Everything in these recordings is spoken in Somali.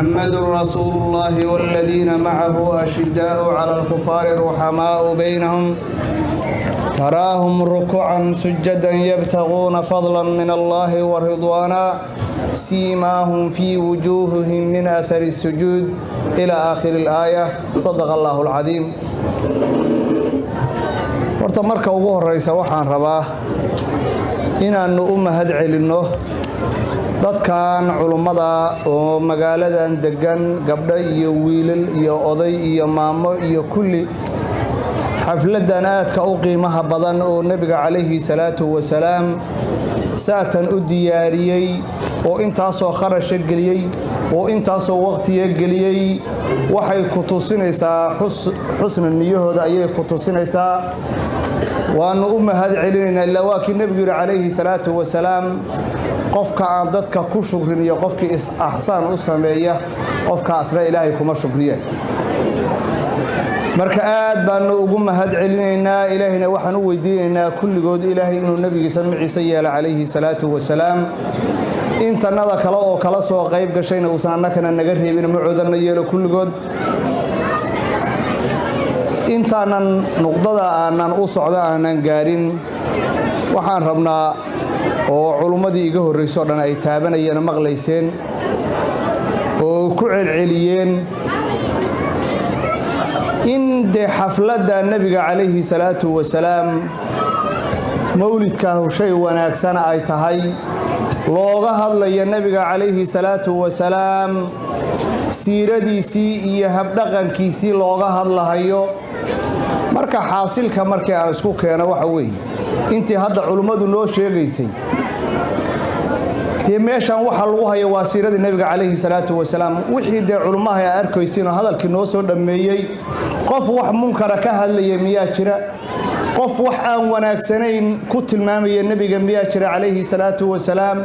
محمد رسول الله والذين معه أشداء على الكفار رحماء بينهم تراهم ركعا سجدا يبتغون فضلا من الله ورضوانا سيماهم في وجوههم من أثر السجود إلى آخر الآية صدق الله العظيم. horta marka ugu horeysa waxaan rabaa inaanu u mahad celinno dadkan culimada oo magaaladan degan gabdho iyo wiilal iyo oday iyo maamo iyo kulli xafladan aadka u qiimaha badan oo nabiga calayhi salaatu wasalaam saatan u diyaariyay oo intaasoo kharash geliyay oo intaasoo waqti geliyay waxay ku tusinaysaa xusn niyahooda ayay ku tusinaysaa waanu u mahad celinayna ilaa waakii nabiga calayhi salaatu wasalaam qofka aan dadka ku shukrin iyo qofkii ihsaan u sameeya qofkaasna ilaahay kuma shukriye marka aad baanu ugu mahad celinaynaa ilaahina waxaan u weydiinaynaa kulligood ilaahay inuu nabigiisa maciisa yeelo calayhi salaatu wasalaam intanada kale oo kala soo qayb gashayna uusan annakana naga reebin macoodanna yeelo kulligood intaanan nuqdada aanan u socdo aanan gaarin waxaan rabnaa oo culimmadii iga horreysay oo dhan ay taabanayeen maqlayseen oo ku celceliyeen in de xafladda nabiga calayhi salaatu wasalaam mawlidka shay wanaagsan ay tahay looga hadlayo nabiga calayhi salaatu wasalaam siiradiisii iyo habdhaqankiisii looga hadlahayo marka xaasilka markii aan isku keeno waxa weeye intii hadda culimmadu noo sheegaysay dee meeshan waxa lagu hayo waa siiradii nabiga calayhi salaatu wasalaam wixii dee culimmaha ay arkaysiin oo hadalkii noo soo dhammeeyey qof wax munkara ka hadlaya miyaa jira qof wax aan wanaagsanayn ku tilmaamaya nabiga miyaa jira calayhi salaatu wasalaam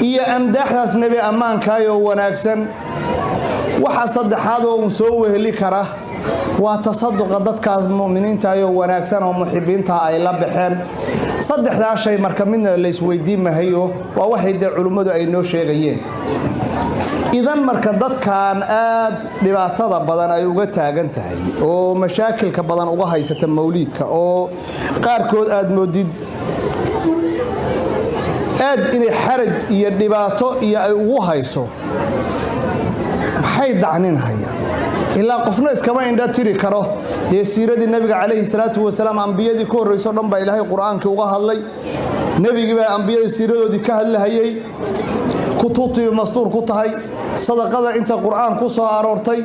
iyo amdaaxdaas nabi ammaankaayoo wanaagsan waxa saddexaad oo uu soo weheli kara waa tasaduqa dadkaas mu'miniinta ayoo wanaagsan oo muxibiinta ay la baxeen saddexdaa shay marka midna la isweydiin mahayo waa waxay dee culimmadu ay noo sheegayeen idan marka dadkan aad dhibaatada badan ay uga taagan tahay oo mashaakilka badan uga haysata mawliidka oo qaarkood aad moodid aad inay xaraj iyo dhibaato iyo ay ugu hayso maxay dacninhayaan ilaa qofna iskama indha tiri karo dee siiradii nabiga calayhi salaatu wasalaam ambiyadii ka horreyso dhan baa ilaahay qur-aankii uga hadlay nebigii baa ambiyadii siiradoodii ka hadlahayay kutubtii mastuur ku tahay sadaqada inta qur-aan ku soo aroortay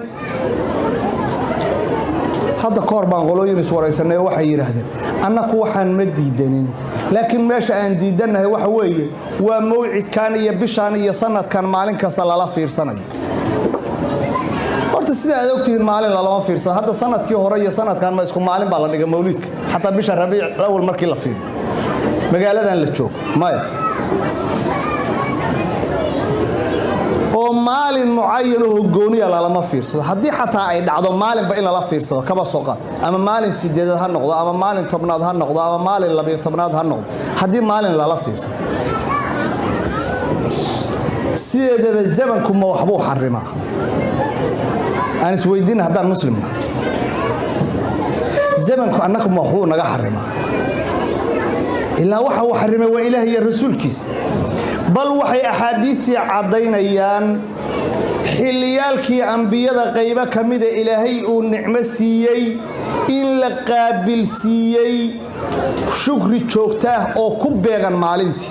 hadda ka hor baan qolooyin iswaraysanay oo waxay yidhaahdeen annaku waxaan ma diidanin laakiin meesha aan diidannahay waxa weeye waa mawcidkan iyo bishaan iyo sanadkan maalin kasta lala fiirsanayo sida aad ogtihiin maalin lama fiirsado hadda sanadkii hore iyo sanadkan ma isku maalin baa la dhigay mawlidka xataa bisha rabiic awal markii la fiiriyo magaaladan la joog maya oo maalin mucayan oo gooniya lama fiirsado haddii xataa ay dhacdo maalinba in lala fiirsado kaba soo qaad ama maalin 8 ha noqdo ama maalin 10 ha noqdo ama maalin 12 ha noqdo haddii maalin lala fiirsado sideedaba zamanku ma waxbuu xarimaa aan isweydiin haddaan muslimna zamanku annaku ma waxbuu naga xarimaa ilaa waxa uu xarimay waa ilaahay iyo rasuulkiisa bal waxay axaadiistii caddaynayaan xilliyaalkii ambiyada qaybo ka mida ilaahay uu nicmo siiyey in la qaabil siiyey shukri joogta ah oo ku beegan maalintii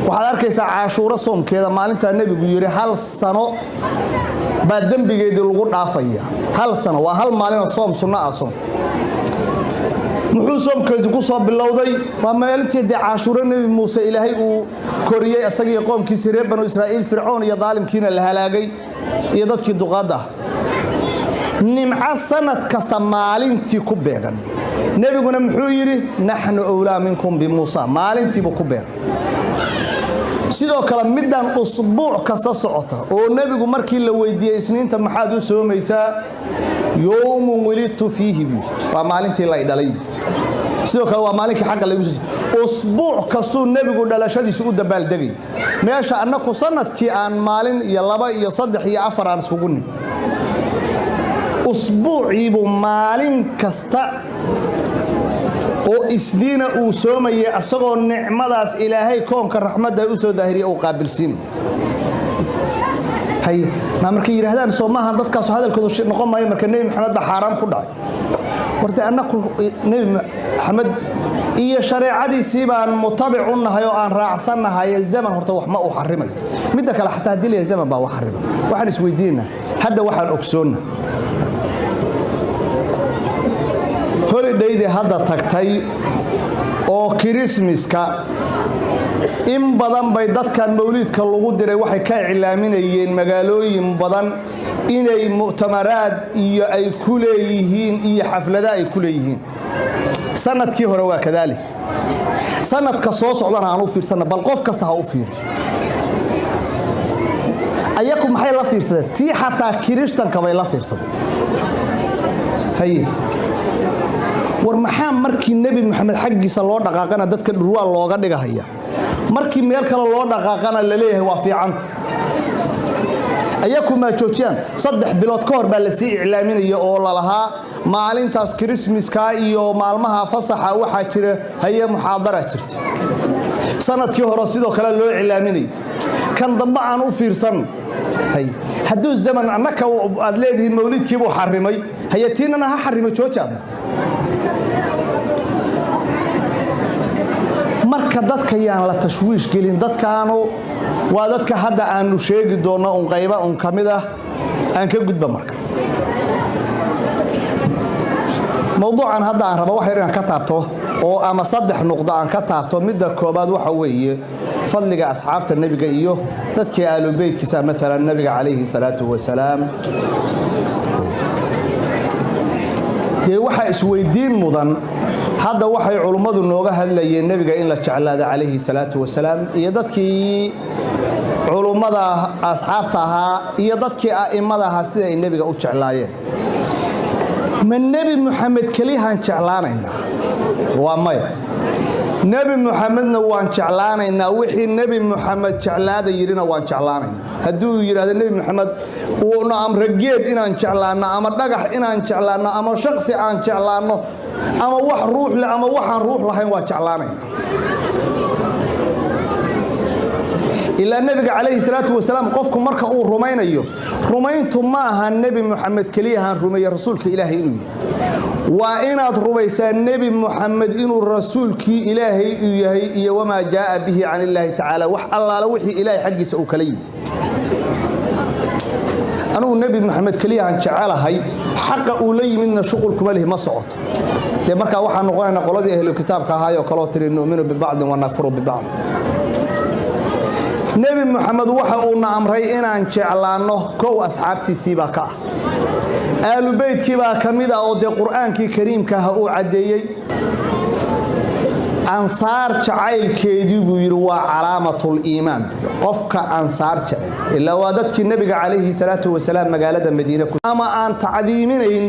waxaad arkaysaa caashuuro soomkeeda maalintaa nebigu yidhi hal sano baa dembigeedii lagu dhaafaya hal sano waa hal maalinoo soom sunno ah soom muxuu soomkeedu ku soo bilowday waa maalintii dee caashuuro nebi muuse ilaahay uu koriyey asagii qoomkiisii reer banu israa'iil fircoon iyo daalimkiina la halaagay iyo dadkii duqaadda nimco sanad kasta maalintii ku beegan nebiguna muxuu yidhi naxnu awlaa minkum bimuusa maalintiibuu ku beegan sidoo kale midaan usbuuc kasta socota oo nebigu markii la weydiiyey isniinta maxaad u soomaysaa yowmun welidtu fiihi waa maalintii la dhalay sidoo kale waa maalinka xaq lagu soo usbuuc kasto nabigu dhalashadiisa u dabaal degay meesha annaku sanadkii aan maalin iyo 2 iyo 3 iyo 4 aan isku gunnin usbuuciibu maalin kasta oo isniina uu soomayay asagoo nicmadaas ilaahay koonka raxmadda u soo daahiriyo uu qaabilsiinay hay ma markay yiraahdaan Soomaha dadkaas hadalkoodu noqon maayo marka Nabi Maxamed ba xaraam ku dhacay warta annaku Nabi Maxamed iyo shariicadiisii baan mutabic u nahay oo aan raacsanahay zaman horta wax ma u xarimay midda kale xataa dilay zaman baa wax xarimay waxaan isweydiinaa hadda waxaan ogsoonna holiday hadda tagtay oo Christmaska in badan bay dadkan mawlidka lagu diray waxay ka iclaaminayeen magaalooyin badan inay mu'tamaraad iyo ay ku leeyihiin iyo xaflada ay ku leeyihiin sanadkii hore waa kadalik sanadka soo socdana aan u fiirsana bal qof kasta ha u fiiri ayaku maxay la fiirsadeen tii xataa Kirishtanka bay la fiirsadeen hay war maxaa markii Nabi Maxamed xaqiisa loo dhaqaaqana dadka dhurwaa looga dhigahaya markii meel kale loo dhaqaaqana la leeyahay waa fiicanta ayaku ma joojiyaan 3 bilood ka hor baa la sii iclaaminaya oo la lahaa maalintaas Christmaska iyo maalmaha fasaxa waxa jira haye muxaadara jirta sanadkii hore sidoo kale loo iclaaminay kan dambe aan u fiirsan hay haduu zaman annaka aad leedihiin mawlidkii buu xarimay hayatiinana ha xarimay joojaan marka dadka yaan la tashwiish gelin dadkaanu waa dadka hadda aanu sheegi doono un qayba un kamid ah aan ka gudba marka mawduucan hadda aan rabo wax yar aan ka taabto oo ama 3 nuqdo aan ka taabto midda koobaad waxa weeye fadliga asxaabta nabiga iyo dadkii aalu beedkiisa mesela nabiga kaleeyhi salaatu wasalaam dee waxa isweydiin mudan hadda waxay culimadu nooga hadlayeen nabiga in la jeclaado kaleeyhi salaatu wasalaam iyo dadkii culimada asxaabta ahaa iyo dadkii a'immada ahaa sida ay nabiga u jeclaayeen ma nabi Maxamed kaliyahan jeclaanayna waa may nabi Maxamedna waan jeclaanayna wixii nabi Maxamed jeclaada yirina waan jeclaanayna haduu yiraahdo nabi Maxamed uu amrageed inaan jeclaano ama dhagax inaan jeclaano ama shakhsi aan jeclaano ama wax ruux leh ama waxaan ruux lahayn waa jeclaanayna ila nabiga kaleeyhi salaatu wasalaam qofku marka uu rumaynayo rumayntu ma aha nabi Maxamed kaliyahan rumeeyo rasuulka ilaahay inuu waa inaad rumaysaa nabi Maxamed inuu rasuulkii ilaahay uu yahay iyo wama jaa bihi an illaahi ta'ala wax allaala wixii ilaahay xaqiisa uu kala yimid anuu nabi Maxamed kaliyahan jecelahay xaqa uu la yimidna shuqulkuma leh ma socoto de marka waxa noqonayna qoladii ahlu kitaabka ahaayo kala tireen nu'minu bi ba'd wa nakfuru bi ba'd nabi Maxamed waxa uu na amray inaan jeclaano koow asxaabtiisii baa ka aalu beedkii baa kamid ah oo de quraankii kariimka ah uu cadeeyay ansaar jacaylkeedii buu yiri waa calaamatul iimaan qofka ansaar jecel ila waa dadkii nabiga kaleeyhi salaatu wasalaam magaalada Madiina ku ama aan tacdiiminayn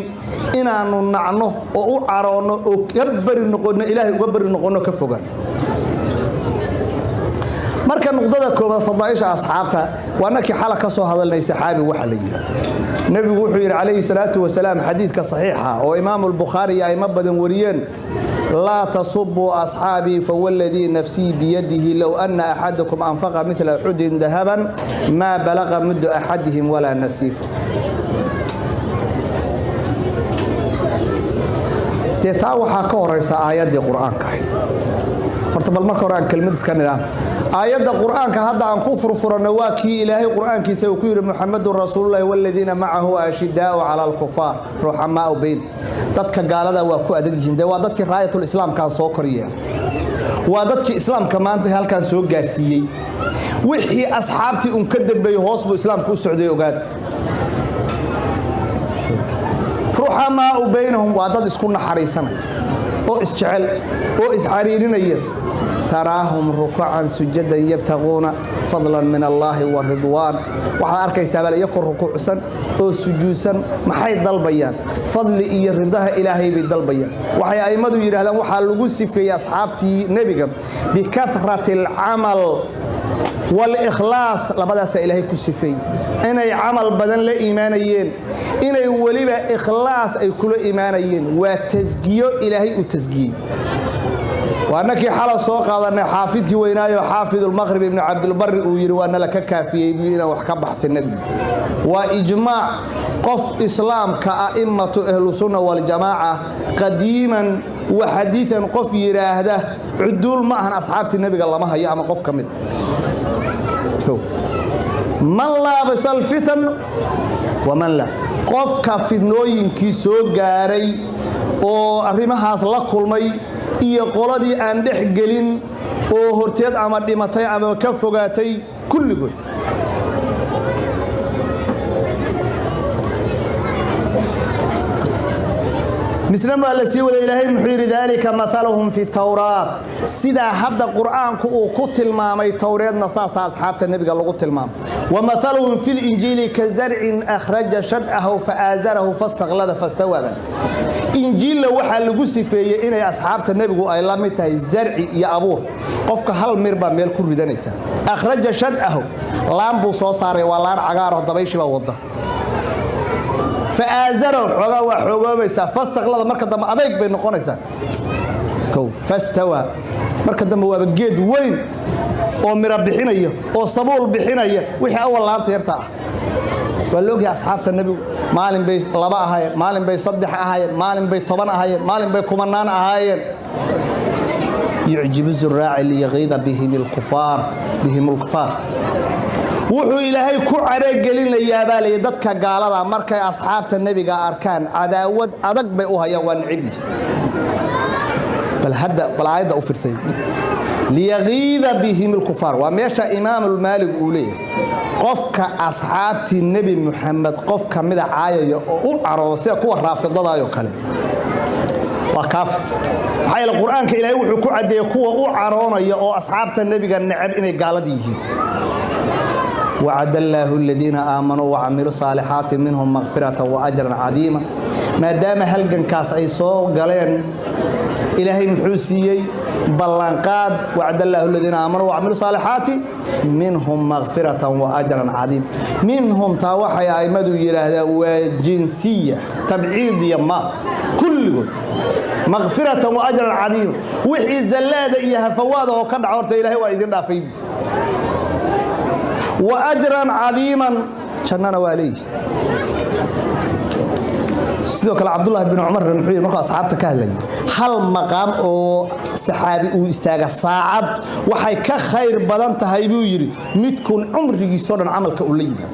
inaanu nacno oo u caroono oo ka bari noqono ilaahay uga bari noqono ka fogaan marka nuqdada koobaad fadaaisha asxaabta waanaki xala ka soo hadalnay saxaabi waxa la yiraahdo nabigu wuxuu yiri kaleeyhi salaatu wasalaam xadiidka saxiixa oo imaam al-Bukhari ay ma badan wariyeen لا تصبوا أصحابي فوالذي نفسي بيده لو أن أحدكم أنفق مثل أحد ذهبا ما بلغ مد أحدهم ولا نصيفه تتاوحا كوريس آيات القرآن كاي horta bal marka hore aan kelmad iska nidaan aayada quraanka hadda aan ku furfurano waa kii ilaahay quraankiisa uu ku yiri muhammadur rasuulullaahi walladina ma'ahu ashidaa'u 'ala al-kuffar ruhamaa'u bayn dadka gaalada waa ku adag yihiin waa dadkii raayatul islaamka soo koriyeen waa dadkii islaamka maanta halkan soo gaarsiiyay wixii asxaabtii un ka dambeeyay hoos buu islaamku u socday ogaad ruhamaa'u baynahum waa dad isku naxariisanay oo isjecel oo isxariirinaya تراهم ركعا سجدا يبتغون فضلا من الله ورضوان وحد أركيسا بل يكون ركوع سن oo sujuudsan maxay dalbayaan fadli iyo ridaha ilaahay bay dalbayaan waxay aymadu yiraahdaan waxa lagu sifeeyay asxaabtii nabiga bi kathratil amal wal ikhlas labadaas ilaahay ku sifeeyay inay amal badan la iimaanayeen inay waliba ikhlas ay kula iimaanayeen waa tasgiyo ilaahay u tasgiyay وأنك حال سوق هذا حافظ وينايو حافظ المغرب ابن عبد البر ويري وأنا لك كافي بينا وحكى بحث النبي وإجماع قف إسلام كأئمة أهل السنة والجماعة قديما وحديثا قف يراهده عدول معهن أصحاب النبي الله ما هي أما قف كمل من لابس الفتن ومن لا قف كفنوين كيسو غاري أو أريمهاس لا كلمي iyo qoladii aan dhex gelin oo horteed ama dhimatay ama ka fogaatay kulligood مثل ما لسيول إلهي محير ذلك مثلهم في التوراة سيدا هذا القرآن كتل مامي توراة نصاص أصحاب النبي قال قتل مام ومثلهم في الإنجيل كزرع أخرج شدأه فآزره فاستغلظ فاستوى إنجيل وحا لغسي فيه إن أصحاب النبي قال الله متى الزرع يا أبوه قفك هل مربا ميل كل بدنيسا أخرج شدأه لامبو صوصاري والان عقاره ضبيشي ووضه فآزره حقا بيسا فاستغلظ مركز دم أضيق بين نقونيسا فاستوى مركز دم هو بجيد وين oo mira bixinaya oo sabool bixinaya wixii awal laanta yarta ah waloogi asxaabta nabiga maalin bay laba ahaayeen maalin bay saddex ahaayeen maalin bay 10 ahaayeen maalin bay kumanaan ahaayeen yu'jibu zuraa'i li yaghiba bihim al-kufar wuxuu ilaahay ku careegelinayaa baalay dadka gaalada markay asxaabta nabiga arkaan cadaawad adag bay u hayaan waan cibi bal hada balaayada u firsay ليغيظ بهم الكفار وماشى إمام المالك أوليه قفك أصحاب النبي محمد قفك مدى عاية وعروسية كوة رافضة دا يوكالي وكاف هاي القرآن كإلهي وحكو عدي كوة وعرونا يا أصحاب النبي قال نعب إني قال ديه وعد الله الذين آمنوا وعملوا صالحات منهم مغفرة وأجرا عظيما ما دام هلقن كاس أيسو قالين إلهي محوسيي بلانقاد وعد الله الذين آمنوا وعملوا صالحات منهم مغفرة وأجرا عظيم منهم تاوحي أيمدوا يراهدا وجنسية تبعيضية ما كل مغفرة وأجرا عظيم وحي الزلادة إياها فواده وكان عورت إلهي وإذن دافين وأجرا عظيما شننا واليه sidoo kale Abdullah ibn Umar wuxuu markaa asxaabta ka hadlay hal maqam oo saxaabi uu istaaga saacad waxay ka khayr badan tahay buu yiri midkun umrigiisa dhan amalka u leeyahay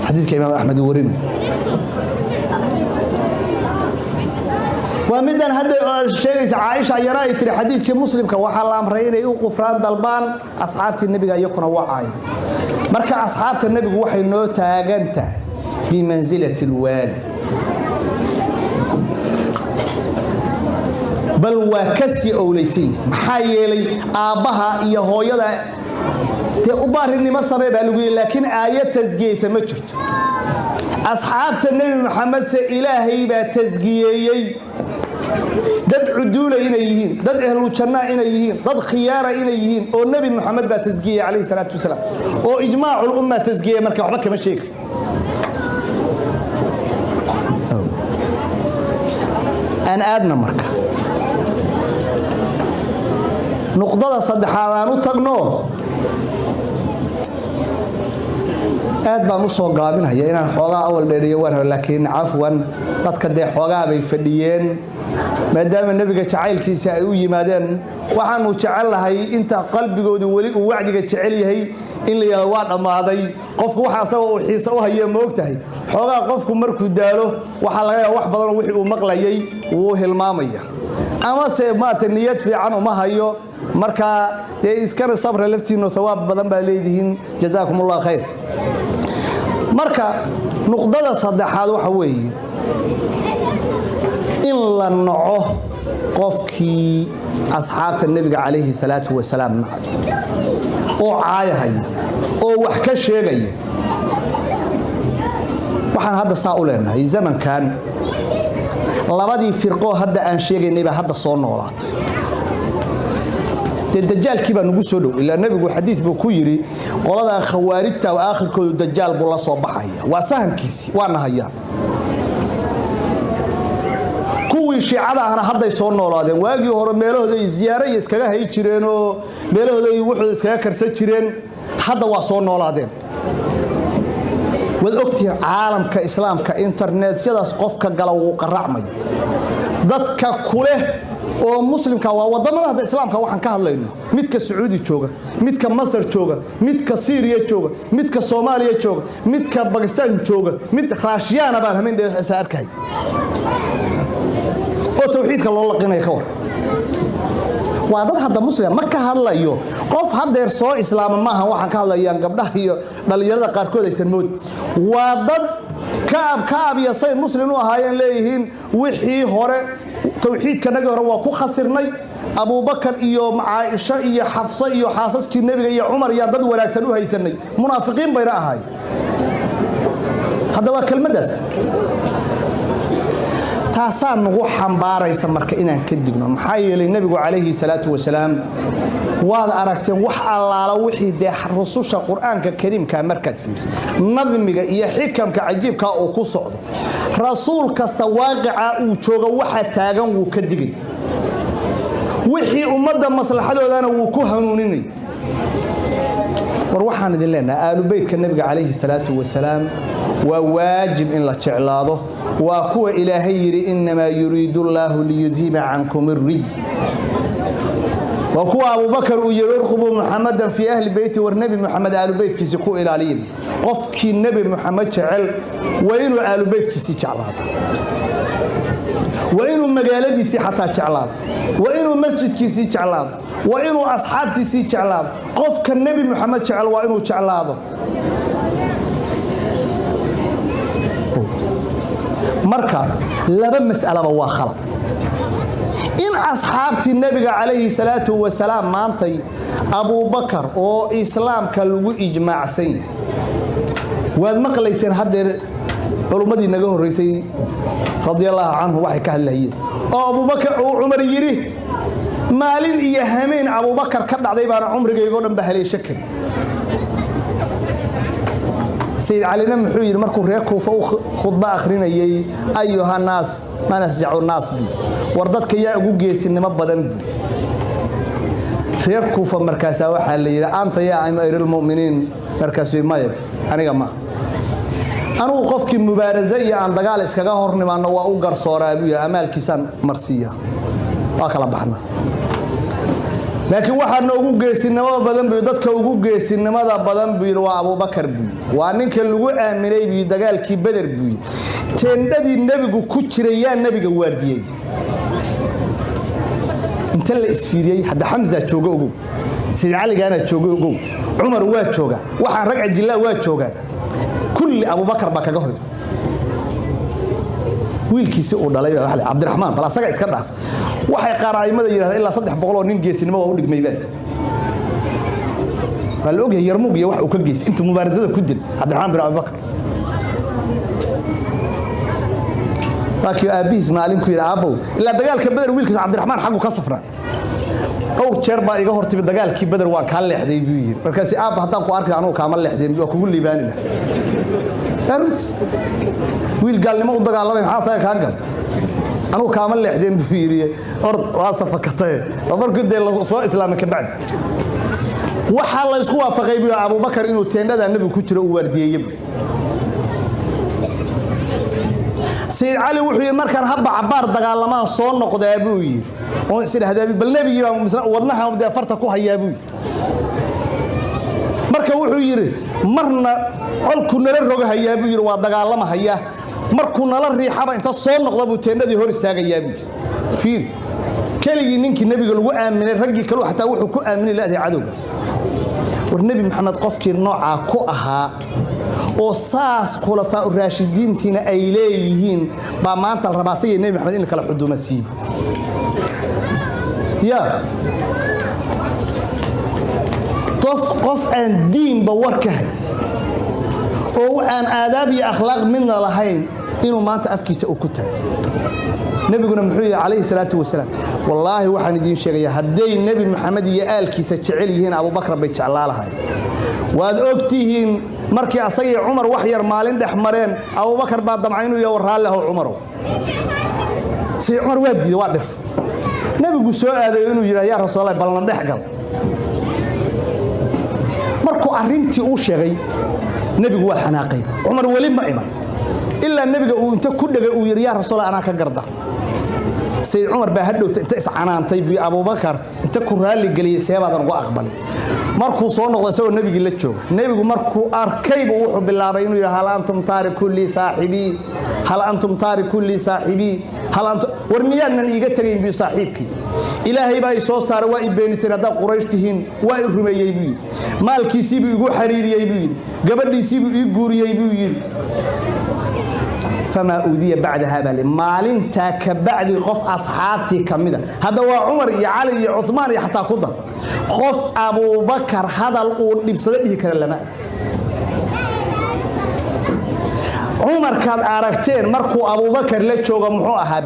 xadiiska Imaam Ahmad warimi ومدن هذا الشيء عائشة يرى ترى حديث كمسلم كوحال أمرين يوقفران دلبان أصحاب النبي يكون وعي مركا أصحاب النبي وحي نوتا جنتا بمنزلة الوالد بل وكسي أوليسي محايلي آبها يهويا تأبار إني ما صبي بالوي لكن آية تزكية سمجرت أصحاب النبي محمد سإلهي بتزكية dad cuduula inay yihiin dad ahlu janna inay yihiin dad khiyaara inay yihiin oo nabi maxamed ba tasgiye kaleey salaatu wasalaam oo ijmaa'ul umma tasgiye marka waxba kama sheegay aan aadna marka nuqdada saddexaad aan u tagno aad baan u soo gaabinaya inaan xoogaa awal dheeriyo war laakiin afwan dadka de xoogaa bay fadhiyeen maadaama nabiga jacaylkiisa ay u yimaadeen waxaanu jecelahay inta qalbigoodu wali uu wacdiga jecel yahay in la yahay waa dhamaaday qofku waxa asagoo uu xiisa u hayo moogtahay xoogaa qofku markuu daalo waxa laga yaabaa wax badan wixii uu maqlayay uu hilmaamaya ama se maanta niyad fiican uma hayo marka iskana sabra laftiino thawaab badan baa leedihiin jazaakumullahu khayr marka nuqdada saddexaad waxa weeye in la naco qofkii asxaabta nabiga calayhi salaatu wasalaam oo caayahaya oo wax ka sheegaya waxaan hadda saa u leenahay zamankan labadii firqo hadda aan sheegaynay baa hadda soo noolaatay dajaalkii baa nagu soo dhow ilaa nabigu xadiis buu ku yiri qolada khawaarijta oo aakhirkoodu dajaal buu la soo baxaya waa sahankiisi waa nahayaan kuwii shiicada ahna hadday soo noolaadeen waagii hore meelahooda ziyaaro iskaga hay jireen oo meelahooda wuxuu iskaga karsan jireen hadda waa soo noolaadeen wad ogtihiin caalamka islaamka internetyadaas qofka gala wuu qaracmayo dadka kule oo muslimka waa wadamada hadda islaamka waxaan ka hadlayno midka Sacuudi jooga midka Masar jooga midka Syria jooga midka Soomaaliya jooga midka Pakistan jooga mid Raashiyana baan hamin dheer arkay oo tawxiidka loo laqinay ka war waa dad hadda muslim ma ka hadlayo qof hadeer soo islaam ma aha waxaan ka hadlayaan gabdhaha iyo dhalinyarada qaarkood aysan mood waa dad kaab iyo say muslim u ahaayeen leeyihiin wixii hore tawxiidka naga hore waa ku khasirnay Abu Bakar iyo Aisha iyo Hafsa iyo xaasaskii nabiga iyo Umar iyo dad wanaagsan u haysanay munaafiqiin bayna ahaay hada waa kelmadaas taasaan nagu xambaaraysa marka inaan ka digno maxaa yeelay nabigu calayhi salaatu wasalaam waad aragteen wax allaala wixii de rususha quraanka kariimka markaad fiiriso nadmiga iyo xikamka cajiibka oo ku socdo rasuul kasta waaqica uu jooga waxa taagan uu ka digay wixii ummadda maslaxadoodana uu ku hanuuninay war waxaan idin leenahay aalu beedka nabiga calayhi salaatu wasalaam waa waajib in la jeclaado waa kuwa ilaahay yiri inma yuriidu Allahu liyudhiba ankum ar-rijs wa kuwa Abu Bakar uu yarqubu Muhammadan fi ahli bayti war nabi Muhammad aalu beedkiisa ku ilaaliyin qofkii nabi Muhammad jecel waa inuu aalu beedkiisa jeclaado waa inuu magaaladiisa xataa jeclaado waa inuu masjidkiisa jeclaado waa inuu asxaabtiisa jeclaado qofka nabi Muhammad jecel waa inuu jeclaado marka laba mas'alaba waa khalad in asxaabti nabiga calayhi salaatu wasalaam maantay Abu Bakar oo islaamka lagu ijmaacsan yahay waad maqlayseen hadeer culumadii naga horeysay radiyallahu anhu waxay ka hadlayeen oo Abu Bakar oo Umar yiri maalin iyo hameen Abu Bakar ka dhacday baan umrigayga dhan bahalay shakir سيد علي نمحو يري markuu reer Kuufa khudba akhrinayay ayuha naas ma nasja'u naas bi war dadka yaa ugu geesinimo badan reer Kuufa markaas waxa la yiri anta yaa amirul mu'minin markaas mayr aniga ma anu qofkii mubaaraza iyo aan dagaal iskaga hornimaano waa u garsooraabay amaalkiisan marsiya waa kala baxna laakiin waxa noogu geesinimada badan buu dadka ugu geesinimada badan buu waa Abu Bakar buu waa ninka lagu aaminay buu dagaalkii Badr buu teendadii nabigu ku jiray yaa nabiga waardiyay inta la isfiiriyay hada Hamza jooga ugu Sayyid Ali gaana jooga ugu Umar waa jooga waxa rag ajilaa waa jooga kulli Abu Bakar ba kaga hoyo wiilkiisa oo dhalay waxa Cabdiraxmaan bal asaga iska dhaaf waxay qaraayimada yiraahdeen ilaa 300 oo nin geesinimo waa u dhigmay baa bal og yarmug iyo wax uu ka gees inta mubaarazada ku dil Cabdiraxmaan bin Abu Bakar laakiin aabis maalin ku yiraahdo ilaa dagaalka Badr wiilkiisa Cabdiraxmaan xaq uu ka safraa oo jeer baa iga hortibay dagaalkii Badr waan ka leexday buu yiri markaas aab haddaan ku arkay anuu kaama leexdeen oo kugu liibaanina arut wiil gaalnimo u dagaalamay maxaa saaka ka gal anuu kaama leexdeen buu yiri ord waa safakatay markuu de soo islaamay ka bacdi waxa la isku waafaqay buu Abu Bakar inuu teendada nabiga ku jiro uu waardiyeeyay Sayyid Ali wuxuu markaan habba cabaar dagaalamaan soo noqday buu yiri oo sidahdabi bal nabiga baa wadnaha u farta ku hayaa buu marka wuxuu yiri marna qolku nala roga hayaa buu yiri waa dagaalama hayaa markuu nala riixaba inta soo noqdo buu teendadii hor istaagayaa buu fiir كلي نينك النبي قال وآمن الرجل كلو حتى وحو كو آمن لا هذه عدو بس والنبي محمد قفك النوع كوها وصاص خلفاء الراشدين تينا أيليهين بامانة الرباصية النبي محمد إنك لحدو مسيب يا قف عن دين بوركه oo aan aadaab iyo akhlaaq midna lahayn inuu maanta afkiisa u ku tahay nabiguna muxuu yahay calayhi salaatu wasalaam wallaahi waxaan idiin sheegayaa hadday nebi maxamed iyo aalkiisa jecel yihiin abubakar bay jeclaalahay waad ogtihiin markii asaga iyo cumar wax yar maalin dhex mareen abubakar baa damcay inuu yahay raalli ah cumarow si cumar waa diiday waa dhif nabigu soo aaday inuu yiraahdo yaa rasuulahay balna dhex gal markuu arintii uu sheegay nabigu waa xanaaqay cumar wali ma iman illa nabiga uu inta ku dhagay uu yiri yaa rasuulahay ana ka gardar سيد عمر بهدو تسعنان طيب أبو بكر أنت كرالي قلي سيابات أنا أقبل مركو صون وسوى النبي قال لك النبي مركو أركيب وحب بالله بينه هل أنتم تاركوا لي صاحبي هل أنتم تاركوا لي صاحبي هل أنتم ورميان أن يقتلين بصاحبك إلهي باي صار وائب بين سنة قريش تهين وائب رمي يبي مالك يسيب يقول حرير يبي قبل يسيب يقول يبي فما أوذي بعد هذا مالين تاك بعد قف أصحابتي كمدة هذا هو عمر يا علي يا عثمان يا حتى قدر قف أبو بكر هذا الأول بصدقه كلمات عمر كان أركتين مركو أبو بكر لتشوغ محوها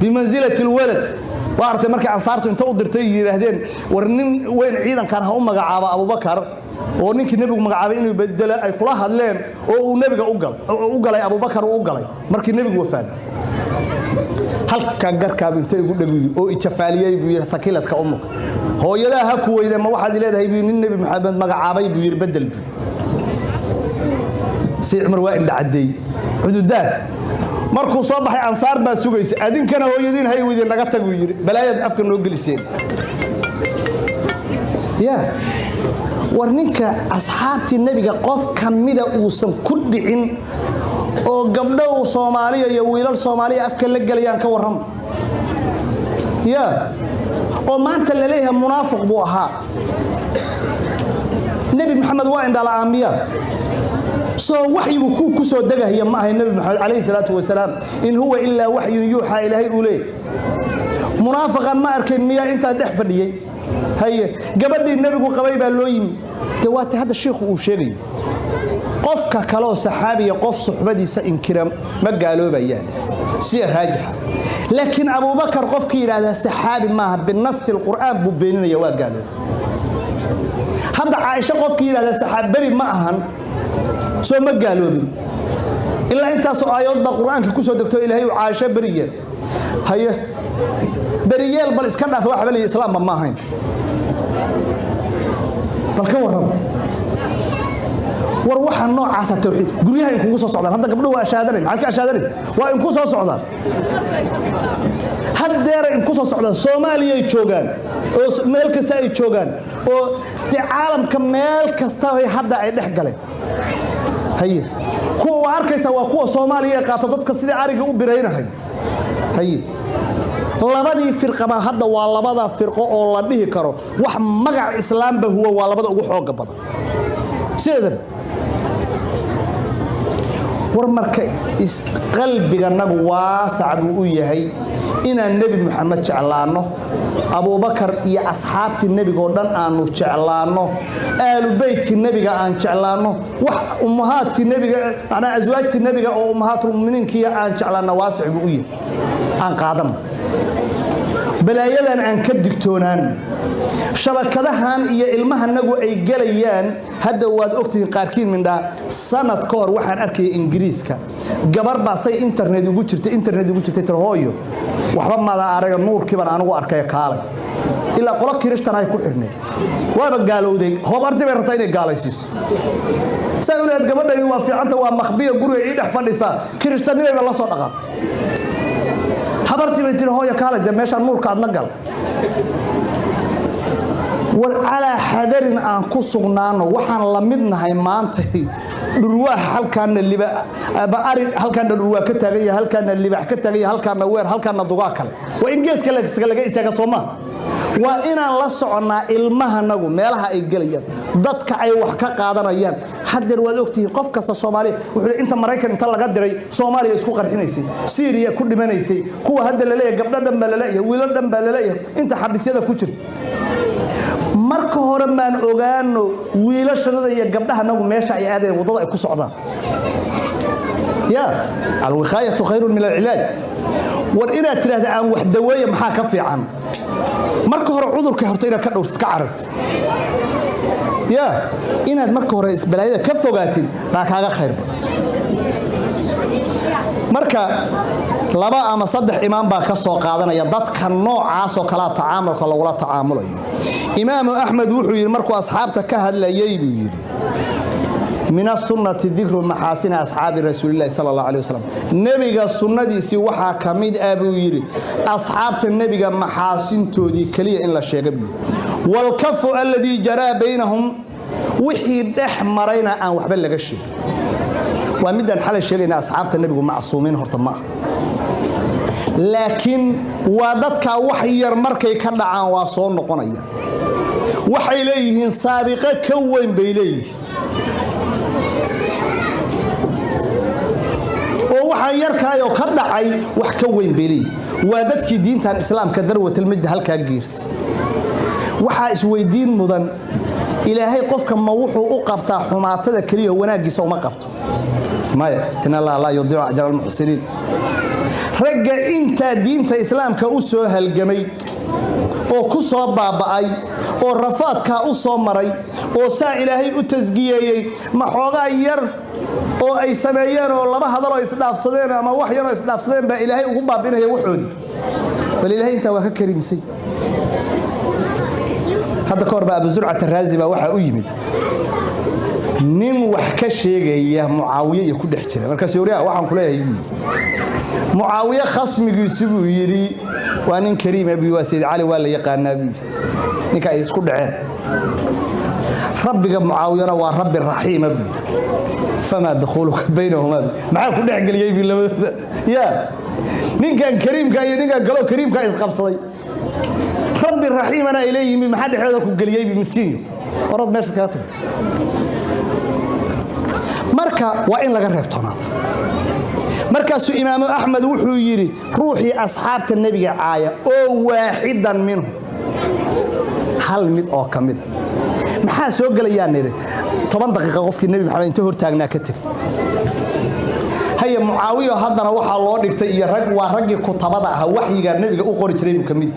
بمنزلة الولد وارت مركي أنصارته أنت قدرتي يرهدين ورنين وين عيدا كان هم جعابة أبو بكر oo ninkii nabigu magacaabay inuu bedelo ay kula hadleen oo uu nabiga u galay Abu Bakar u galay markii nabigu wafaaday halka garkaab intay ugu dhawiyo oo ijafaaliyay buu yiri takiladka ummu hooyadaha ku weyday ma waxaad leedahay buu nin nabi maxamed magacaabay buu yiri bedel buu si Umar waa inda caday xuduudan markuu soo baxay ansaar baa sugaysa adinkana hooyadiin hay weydin naga tag buu yiri balaayad afka noo geliseen warninka asxaabti nabiga qof kamida uusan ku dhicin oo gabdho Soomaaliya iyo wiilal Soomaaliya afka la galayaan ka waram oo maanta la leeyahay munaafiq buu ahaa nabi maxamed waa inda la aamiya soo wahyigu ku soo dagahay ma ahay nabi maxamed alayhi salaatu wasalaam in huwa illa wahyu yuha ilaahi ulay munaafiqan ma arkeen miya inta dhex fadhiyay هي gabadhii nabigu qabay baa loo yimi tawaati hada sheekhu uu sheegay qofka kale oo saxaabiga qof suxbadiisa inkiram ma gaaloobayaan si raajixa laakiin Abu Bakar qofkii yiraahdo saxaabi maaha binnas alquran buu beeninaya waa gaaloob hada Aisha qofkii yiraahdo saxaabari ma ahan soo ma gaaloobin illa intaas oo aayad ba quraanka ku soo degto Ilaahay oo Aisha bariyeen haye بريال بل اسكن في واحد بلي اسلام ما هين بل كورم وروح النوع عسى التوحيد قوليها إنكم قصص صعدان هذا قبله وأشادرين معك أشادرين وإنكم قصص صعدان هالدير إنكم قصص صعدان سوماليا يتشوغان ملك ساي يتشوغان وتعالم كمال كستوي حدا يدح قلي هي كو أركيسا وكو سوماليا قاطدتك سيدي عارق وبرينا هي labadii firqaba hadda waa labada firqo oo la dhihi karo wax magac islaamba huwa waa labada ugu xoog badan sidan war marka qalbiga nagu waasac buu u yahay inaan nabi maxamed jeclaano Abu Bakar iyo asxaabti nabiga oo dhan aanu jeclaano aalu beedki nabiga aan jeclaano wax ummahaadki nabiga ana azwaajti nabiga oo ummahatul muuminiinki aan jeclaano waasac buu u yahay aan qaadam balaayadan aan ka digtoonaan shabakadahan iyo ilmahanagu ay galayaan hadda waad ogtiin qaarkiin mindha sanad ka hor waxaan arkay Ingiriiska gabar baa say internet ugu jirtay hooyo waxba ma araga nuurkii baan anigu arkay kaalay ila qolo kirishtan ay ku xirnay waaba gaalowday hoob arday bay rabtay inay gaalaysiiso saawleed gabadha waa fiicanta waa makhbiya guriga ii dhex fadhisa kirishtanimada la soo dhaqan habartii bay tir hooyo kala meesha nuurka adna gal war ala hadarin aan ku sugnaano waxaan la midnahay maanta dhurwaax halkaan liba baarin halkaan dhurwaa ka tagay halkaan libax ka tagay halkaan weer halkaan dugaa kale waa in geeska laga istaaga Soomaa waa inaan la soconaa ilmahanagu meelaha ay galayaan dadka ay wax ka qaadanayaan haddii waad ogtihiin qof kasta Soomaaliya wuxuu inta Mareykan inta laga diray Soomaaliya isku qarxinaysay Syria ku dhimanaysay kuwa hadda la leeyahay gabdho dhan baa la leeyahay wiilal dhan baa la leeyahay inta xabisyada ku jirta marka hore maan ogaano wiilashada iyo gabdhaha nagu meesha ay aadeen wadada ay ku socdaan ya alwiqaayatu khayrun min al-ilaaj war ina tiraahdo aan wax daweeyo maxaa ka fiican marka hore cudurka horta ina ka dhowrsid ka carartid ya inaad marka hore isbalaayada ka fogaatid baa kaaga khayr badan marka laba ama saddex imaam baa ka soo qaadanaya dadka noocaas oo kala tacaamulka lagula tacaamulayo imaam ahmed wuxuu yiri markuu asxaabta ka hadlayay buu yiri min as-sunnati dhikru mahasin ashabi rasuulillaah sallallahu alayhi wasallam nabiga sunnadiisi waxa kamid ah buu yiri asxaabta nabiga mahasintoodii kaliya in la sheego buu wal kafu alladhi jara baynahum wixii dhex marayna aan waxba laga sheegin waa midaan xalay sheegayna asxaabta nabigu macsuumin horta ma laakiin waa dadka wax yar markay ka dhacaan waa soo noqonaya waxay leeyihiin saabiqa ka weyn bay leeyihiin oo waxa yarkaayo ka dhacay wax ka weyn bay leeyihiin waa dadkii diintan islaamka darwatul majd halka geersi waxa isweydiin mudan ilaahay qofka ma wuxuu u qabtaa xumaatada kaliya wanaagiisa uma qabto maya in Allah la yudii'u ajra al-muhsinin ragga inta diinta islaamka u soo halgamay oo ku soo baaba'ay oo rafaadka u soo maray oo saa ilaahay u tasgiyay ma xoogaa yar oo ay sameeyeen oo laba hadal oo isdhaafsadeen ama wax yar oo isdhaafsadeen ba ilaahay ugu baabinaya waxoodii bal ilaahay inta waa ka kariimsay hada koorba Abu Zur'at ar-Razi ba waxa u yimid nin wax ka sheegaya Muawiya iyo ku dhex jira marka Suuriya waxaan ku leeyahay Muawiya khasmigiisu buu yiri waa nin kariim abi Sayyid Ali waa la yaqaanaa ninka ay isku dhaceen rabbiga Muawiyana waa rabbi rahiim abi fama dukhuluka baynahuma ma ku dhex galiyay bi labada ya ninkan kariimka iyo ninkan galo kariimka is qabsaday rabbi rahiimana ilayhi ma dhexda ku galiyay bi miskiin warad meesha ka tag marka waa in laga reebtoonaado markaasuu imaam ahmed wuxuu yiri ruuxi asxaabta nabiga caaya oo waaxidan minhu hal mid oo kamid maxaa soo galayaan niri 10 daqiiqo qofkii nabi maxamed inta hor taagnaa ka tag haya Muawiya haddana waxa loo dhigtay iyo rag waa ragii kutabada ah waxyiga nabiga u qori jiray kamid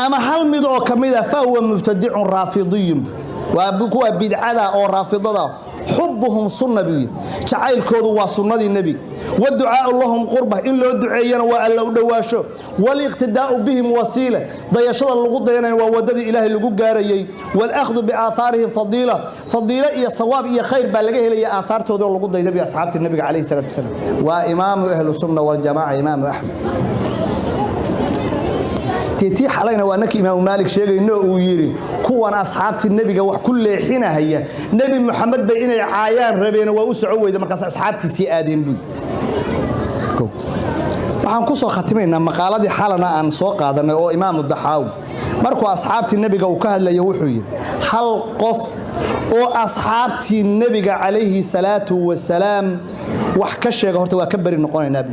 ama hal mid oo kamid ah fa huwa mubtadi'un rafidiyun وابكوا بدعada oo raafidada حبهم سنة بي جعيل كودو وسنة النبي والدعاء اللهم قربه إن لو دعينا وألا دواشو والاقتداء بهم وسيلة ضيشد اللغود دينا وودد إله اللغود جاريي والأخذ بآثارهم فضيلة إيا ثواب إيا خير بلغيه لي آثار تودو اللغود دينا بأصحاب النبي عليه الصلاة والسلام وإمام أهل السنة والجماعة إمام أحمد تيتي حالينا وانك امام مالك sheegay inuu uu yiri kuwan asxaabti nabiga wax ku leexinaya nabi maxamed bay inay caayaan rabeen waa u soo weyday markaas asxaabtiisi aadeen buu waxaan ku soo khatimaynaa maqaaladii xalana aan soo qaadanay oo imaam Dahawi markuu asxaabti nabiga uu ka hadlayo wuxuu yiri hal qof oo asxaabti nabiga calayhi salaatu wasalaam wax ka sheega horta waa ka bari noqonaynaa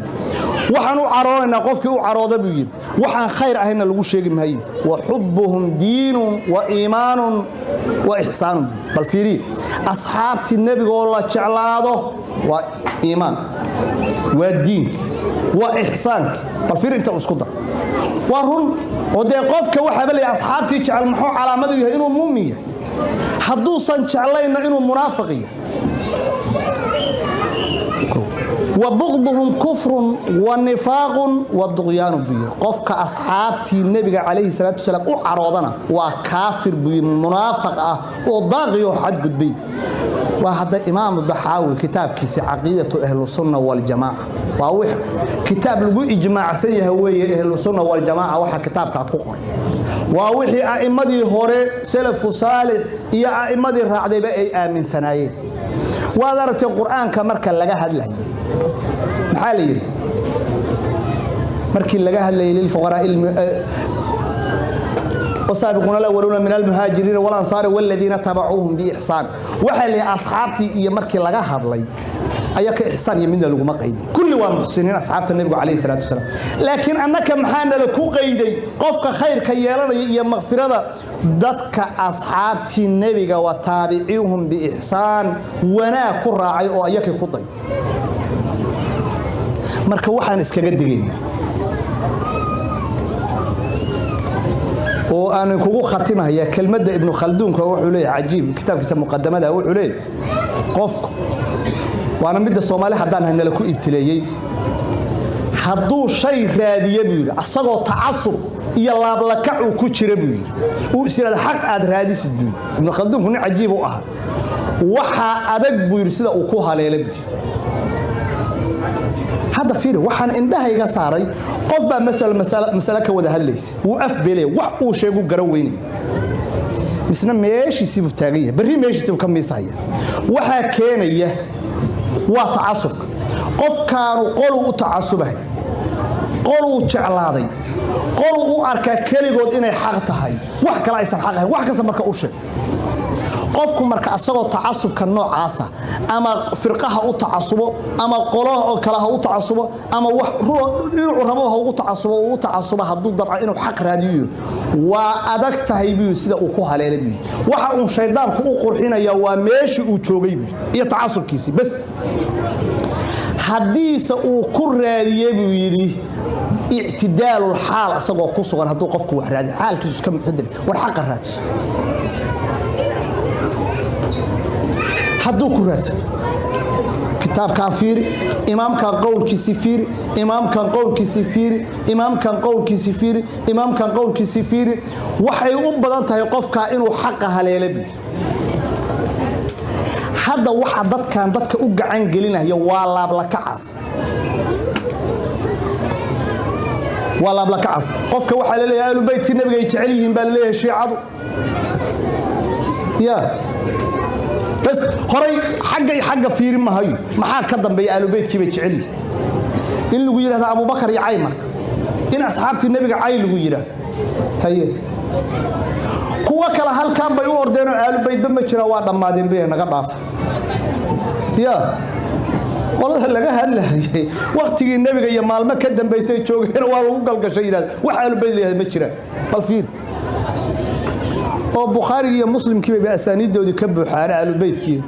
waxaan u caroonayna qofkii u carooda buu yiri waxaan khayr ahayna lagu sheegi maayo wa hubbuhum diinun wa iimaanun wa ihsaanun bal fiiri asxaabti nabiga oo la jeclaado waa iimaan waa diin waa ihsaan bal fiiri inta isku dar waa run oo de qofka waxa bal asxaabti jecel maxuu calaamadu yahay inuu muumin yahay hadduu san jeclayna inuu munaafiq yahay وبغضهم كفر ونفاق والضغيان بي قفك أصحابتي النبي عليه الصلاة والسلام أعرضنا وكافر بي منافق وضاغي حد بي وهذا إمام الضحاوي كتاب كيس عقيدة أهل السنة والجماعة وهو كتاب لقوا إجماع سيه هو أهل السنة والجماعة وحا كتاب كاكوخر ووحي أئمدي هوري سلف صالح يا أئمدي الرعدي بأي آمن سنايين وذرت القرآن كمركا لقى هذا محالي يري مركي لقاها الليل الفقراء والسابقون الأولون من المهاجرين والأنصار والذين تبعوهم بإحسان وحالي أصحابتي إيا مركي لقاها الليل أياك إحسان يمين لغو مقايدين كل waa muxsiniin asxaabta nabiga calayhi salaatu wasalaam laakiin annaka maxaana la ku qayday qofka khayrka yeelanaya iyo maghfirada dadka asxaabtii nabiga wa taabiciihum bi ihsaan wanaag ku raacay oo ayakay ku dayday marka waxaan iskaga digaynaa oo aan kugu khatimaya kelmadda ibn khaldun ka wuxuu leeyahay ajiib kitaabkiisa muqaddamada wuxuu leeyahay qofku waana midda Soomaali hadaan hanala ku ibtileeyay hadduu shay raadiyo buu asagoo tacasub iyo laab la kac ku jira buu uu isiraad xaq aad raadisid buu ibn khaldun kun ajiib u ah waxa adag buu sida uu ku haleelay buu هذا فير وحن إندها يجساري قف بقى مسألة كوده هالليس وقف بليه وحقو شيء جرويني مثلا ماشي يسيب تاجيه بري ماشي يسيب كم يسايا وح كان يه وتعصب قف كانوا قالوا تعصبه قالوا تعلاضي قالوا أركا كلي قد إنه حقتهاي وح كلا يسمع حقها وح كسر مركا أوشة qofku marka asagoo tacasubka noocaasa ama firqaha u tacasubo ama qolaha kala u tacasubo ama wax ruuxu rabo u tacasubo haduu dabca inuu xaq raadiyo waa adag tahay biyo sida uu ku haleelay waxa uu shaydaanku u qurxinaya waa meeshii uu joogay iyo tacasubkiisi bas hadiisa uu ku raadiyay buu yiri i'tidaalul haal asagoo ku sugan haduu qofku wax raadi xaalkiisu ka muxtadil war xaq raadi hadduu ku raadsan kitaabkan fiiri imaamkan qowlkiisa fiiri imaamkan qowlkiisa fiiri imaamkan qowlkiisa fiiri imaamkan qowlkiisa fiiri waxay u badan tahay qofka inuu xaq haleelay hadda waxa dadka u gacan gelinayo waa laab la kacaas qofka waxa la leeyahay ahlul baytka nabiga ay jecel yihiin baa leeyahay shiicadu ya بس هراي حاجة فير ما هي ما حد كذب بيقالوا بيت كيف يجعلي إن اللي يجيره هذا أبو بكر يعيمك إن أصحابة النبي عايل يجيره هي كوا كلا هل كان بيور دينه قالوا بيت بمشي رواد ما دين بيه نقطع يا والله هلا وقت النبي جاي مال ما كدم بيسوي شوق هنا والله قال شيء وحالوا بيت اللي مشي بالفير وبخاري يا مسلم كيف بأسانيد دودي كبوا حارة على البيت كيف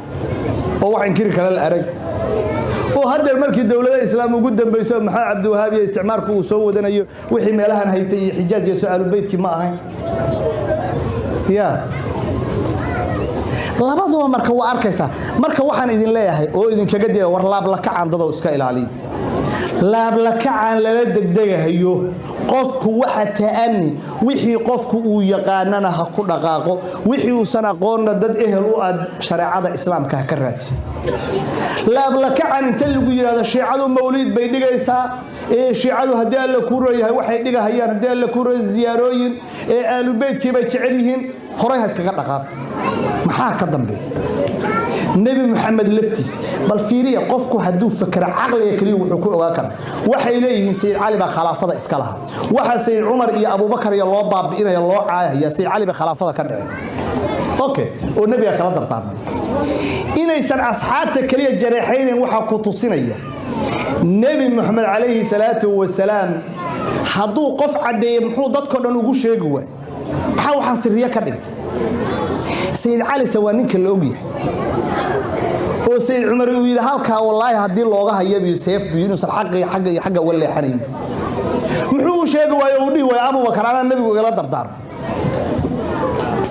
وواحد كير كلا الأرج وهذا الملك الدولة الإسلام وجودا بيسوي محا عبد الوهاب استعمارك وسووا دنا وحي مالها هي حجاز يسأل البيت كيف ما هاي يا labadaba marka waa arkaysa marka waxaan idin leeyahay oo idin kaga diya war laab la kacan dad iska ilaaliyo laab la kacan la degdegahayo qofku waxa taani wixii qofku uu yaqaanana ha ku dhaqaaqo wixii uu san aqoonna dad ehel u aad shariicada islaamka ka raadsi laab la kacan inta lagu yiraahdo shiicadu mawlid bay dhigaysaa shiicadu hadii alla ku rooyahay waxay dhigahayaan hadii alla ku rooy ziyaarooyin ahlul baytkii bay jecel yihiin horay ha iskaga dhaqaaq maxaa ka dambeey nabi maxamed laftiis bal fiiriya qofku haduu fikra aqliga kaliya wuxuu ku ogaa kara waxay leeyihiin sayyid ali ba khalaafada iska laha waxa sayyid umar iyo abu bakar iyo loo baabiinaya loo caayaya sayyid ali ba khalaafada ka dhacay okay oo nabiga kala dardaarmay inaysan asxaabta kaliya jareexayneen waxa ku tusinaya nabi maxamed alayhi salatu wasalaam haduu qof cadeeyay muxuu dadka dhan ugu sheegi waay waxa waxa sirriya ka dhigay سيد علي سوانينك اللوجي وسيد عمر ويد هالكا والله هدي اللوجة هي بيوسف بيونس حق ولا حنين محو شيء ويهودي وأبو بكر على النبي وقال دردار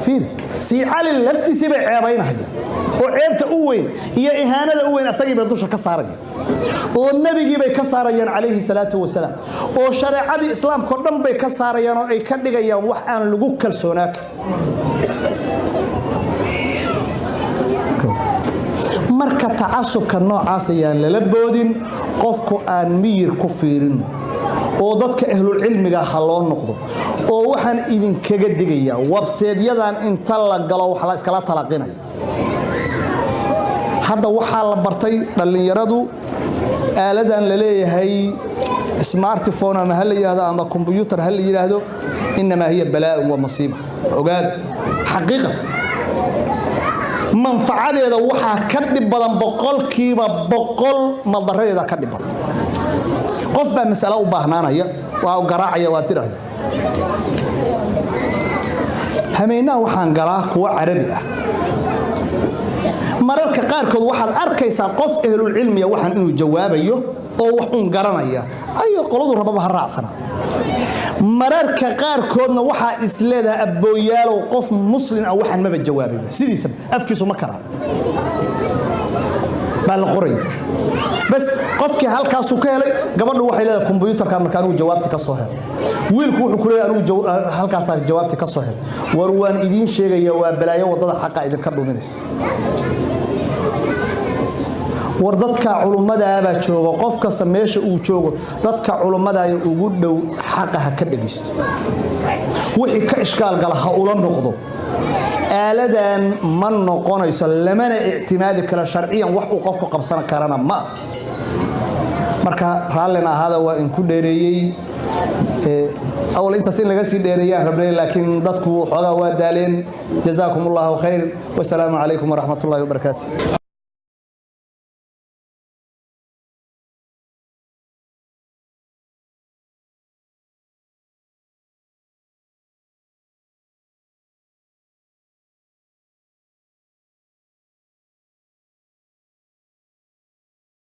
فين سيد علي لفتي سبع عيبين هذا وعيبت أوين هي إهانة أوين أسيب الدوشة كسارية والنبي جيب كساريا عليه الصلاة والسلام وشريعة الإسلام كلهم بكساريا أي كدقة يوم وحنا لجوك كلسوناك marka taasubka noocaas ayaan la boodin qofku aan miyir ku fiirin oo dadka ahlul cilmiga haloo noqdo oo waxaan idin kaga digaya website-yadan inta la galo wax la iskala talaqinay hadda waxa la bartay dhalinyaradu aaladan la leeyahay smartphone ama hal yiraahdo ama computer hal yiraahdo inma hiya balaa wa musiiba ogaad xaqiiqatan منفعته waxa ka dhib badan boqolkiiba boqol madaradeeda ka dhib badan qof baa mas'alo u baahnaanaya waa garaacaya waa tiraya hameenaa waxaan galaa kuwa carabi ah mararka qaarkood waxaad arkaysaa qof ehlul cilmiya waxaan inuu jawaabayo oo wax uun garanaya ayo qoladu rababa ha raacsana mararka qaarkoodna waxaa isleedahay abbooyaalow qof muslim ah waxaan maba jawaabayba sidiisa afkiisu ma karaan baa la qoray bas qofkii halkaasuu ka helay gabadhu waxay leedahay kombiyuutarkan marka anuu jawaabti ka soo helay wiilku wuxuu ku leeyahay anuu halkaasaa jawaabti ka soo helay war waan idiin sheegaya waa balaayo wadada xaqa idinka dhuminaysa war dadka culummada baa jooga qof kasta meesha uu joogo dadka culummada ay ugu dhow xaqaha ka dhageysto wixii ka ishkaal gala ha ula noqdo aaladan ma noqonayso lamana ictimaadi kara sharciyan wax uu qofku qabsan karana ma marka raallina ahaada waa in ku dheereeyay أول أنت سين لقاسي ديريان ربنا لكن ضدكوا حقا ودالين جزاكم الله خير والسلام عليكم ورحمة الله وبركاته.